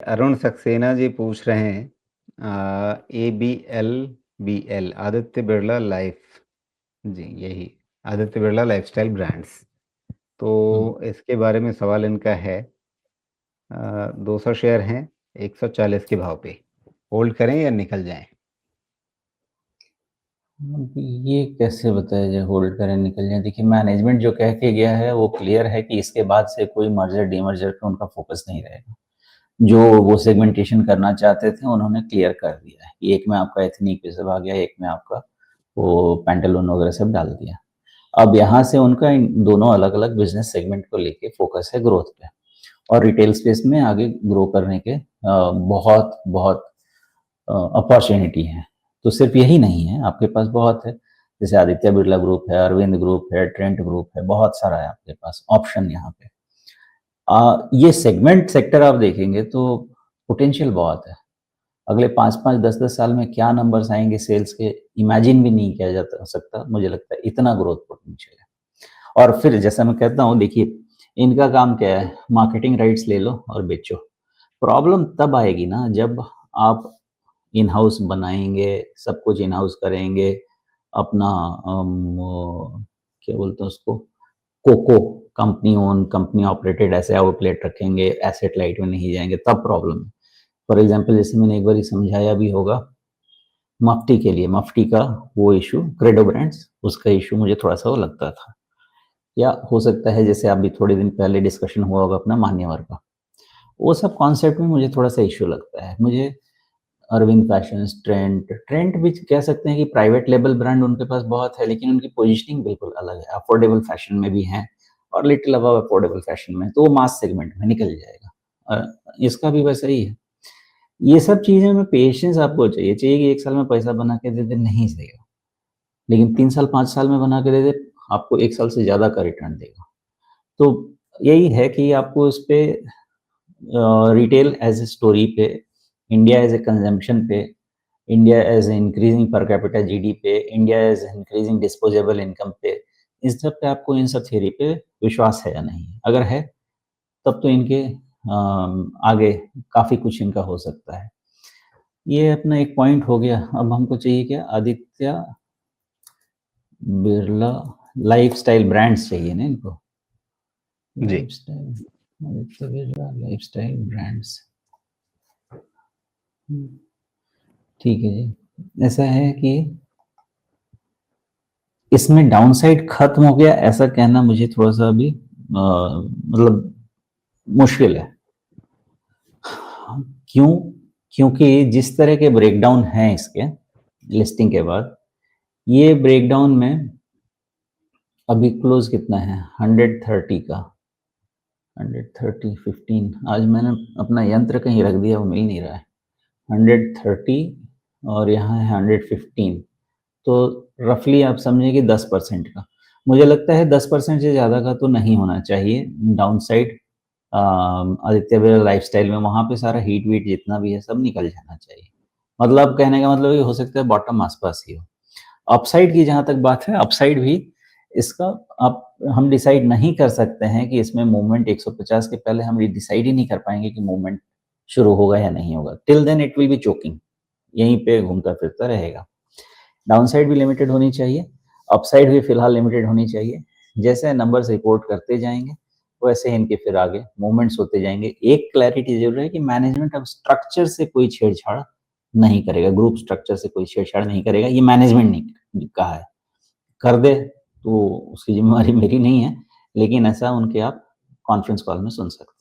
अरुण सक्सेना जी पूछ रहे हैं ABL आदित्य बिरला लाइफ। जी यही आदित्य बिरला लाइफस्टाइल ब्रांड्स। तो इसके बारे में सवाल इनका है। 200 शेयर हैं 140 के भाव पे। होल्ड करें या निकल जाएं? ये कैसे बताया जाए होल्ड करें निकल जाए? देखिए, मैनेजमेंट जो कह के गया है वो क्लियर है कि इसके बाद से कोई मर्जर डीमर्जर पे उनका फोकस नहीं रहेगा। जो वो सेगमेंटेशन करना चाहते थे उन्होंने क्लियर कर दिया है कि एक में आपका एथनिक ये सब आ गया, एक में आपका वो पैंटालून वगैरह सब डाल दिया। अब यहाँ से उनका इन दोनों अलग अलग बिजनेस सेगमेंट को लेके फोकस है ग्रोथ पे, और रिटेल स्पेस में आगे ग्रो करने के बहुत बहुत अपॉर्चुनिटी है। तो सिर्फ यही नहीं है, आपके पास बहुत है, जैसे आदित्य बिरला ग्रुप है, अरविंद ग्रुप है, ट्रेंट ग्रुप है, बहुत सारा है आपके पास ऑप्शन यहाँ पे। ये सेगमेंट सेक्टर आप देखेंगे तो पोटेंशियल बहुत है। अगले 5-5, 10-10 साल में क्या नंबर्स आएंगे सेल्स के, इमेजिन भी नहीं किया जा सकता। मुझे लगता है इतना ग्रोथ पोटेंशियल है। और फिर जैसा मैं कहता हूँ, देखिए इनका काम क्या है, मार्केटिंग राइट्स ले लो और बेचो। प्रॉब्लम तब आएगी ना जब आप इन हाउस बनाएंगे, सब कुछ इन हाउस करेंगे, अपना क्या बोलते हैं उसको, COCO company own company operated ऐसे आउटलेट रखेंगे, एसेट लाइट में नहीं जाएंगे, तब प्रॉब्लम है। फॉर एग्जाम्पल, जैसे मैंने एक बार समझाया भी होगा, मफ्टी के लिए, मफ्टी का वो इशू, क्रेडो ब्रांड्स, उसका इशू मुझे थोड़ा सा वो लगता था। या हो सकता है जैसे अभी थोड़े दिन पहले डिस्कशन हुआ होगा अपना मान्यवर का, वो सब कॉन्सेप्ट में मुझे थोड़ा सा इशू लगता है। मुझे अरविंद फैशंस, ट्रेंट ट्रेंट भी कह सकते हैं कि प्राइवेट लेबल ब्रांड उनके पास बहुत है, लेकिन उनकी पोजीशनिंग बिल्कुल अलग है। अफोर्डेबल फैशन में भी हैं और लिटिल अबव अफोर्डेबल फैशन में, तो वो मास सेगमेंट में निकल जाएगा। इसका भी वैसा ही है। ये सब चीजें में पेशेंस आपको चाहिए कि 1 साल में पैसा बना के दे दे, नहीं देगा, लेकिन 3 साल 5 साल में बना के दे दे, आपको 1 साल से ज्यादा का रिटर्न देगा। तो यही है कि आपको उस पे रिटेल एज ए स्टोरी पे, इंडिया एज ए कंजम्पशन पे, India as increasing per capita GDP पे, India as increasing disposable income पे, इस सब पे आपको, इन सब थ्योरी पे विश्वास है या नहीं? अगर है तब तो इनके आगे काफी कुछ इनका हो सकता है। ये अपना एक पॉइंट हो गया। अब हमको चाहिए क्या? आदित्य बिरला लाइफस्टाइल ब्रांड्स चाहिए ना इनको। जी lifestyle, Aditya Birla lifestyle brands, ठीक है जी। ऐसा है कि इसमें डाउनसाइड खत्म हो गया, ऐसा कहना मुझे थोड़ा सा अभी मतलब मुश्किल है। क्यों? क्योंकि जिस तरह के ब्रेकडाउन हैं इसके लिस्टिंग के बाद, ये ब्रेकडाउन में अभी क्लोज कितना है 130 का, 130 15, आज मैंने अपना यंत्र कहीं रख दिया, वो मिल नहीं रहा है। 130 और यहाँ है 115, तो रफली आप समझिए कि 10% का। मुझे लगता है 10% से ज़्यादा का तो नहीं होना चाहिए down side Aditya Birla lifestyle में। वहाँ पे सारा हीट वीट जितना भी है सब निकल जाना चाहिए। मतलब कहने का मतलब ये हो सकता है बॉटम आसपास ही हो। अपसाइड की जहाँ तक बात है, अपसाइड भी इसका आप हम डिसाइड नहीं कर सकते हैं कि इसमें मूवमेंट 150 के पहले हम डिसाइड ही नहीं कर पाएंगे कि मूवमेंट शुरू होगा या नहीं होगा। Till then it will be choking, यहीं पे घूमता फिरता रहेगा। डाउनसाइड भी लिमिटेड होनी चाहिए, अपसाइड भी फिलहाल लिमिटेड होनी चाहिए। जैसे नंबर्स रिपोर्ट करते जाएंगे वैसे इनके फिर आगे मूवमेंट्स होते जाएंगे। एक क्लैरिटी जरूर है कि मैनेजमेंट अब स्ट्रक्चर से कोई छेड़छाड़ नहीं करेगा, ग्रुप स्ट्रक्चर से कोई छेड़छाड़ नहीं करेगा। ये मैनेजमेंट ने कहा है, कर दे तो उसकी जिम्मेवारी मेरी नहीं है, लेकिन ऐसा उनके आप कॉन्फ्रेंस कॉल में सुन सकते हैं।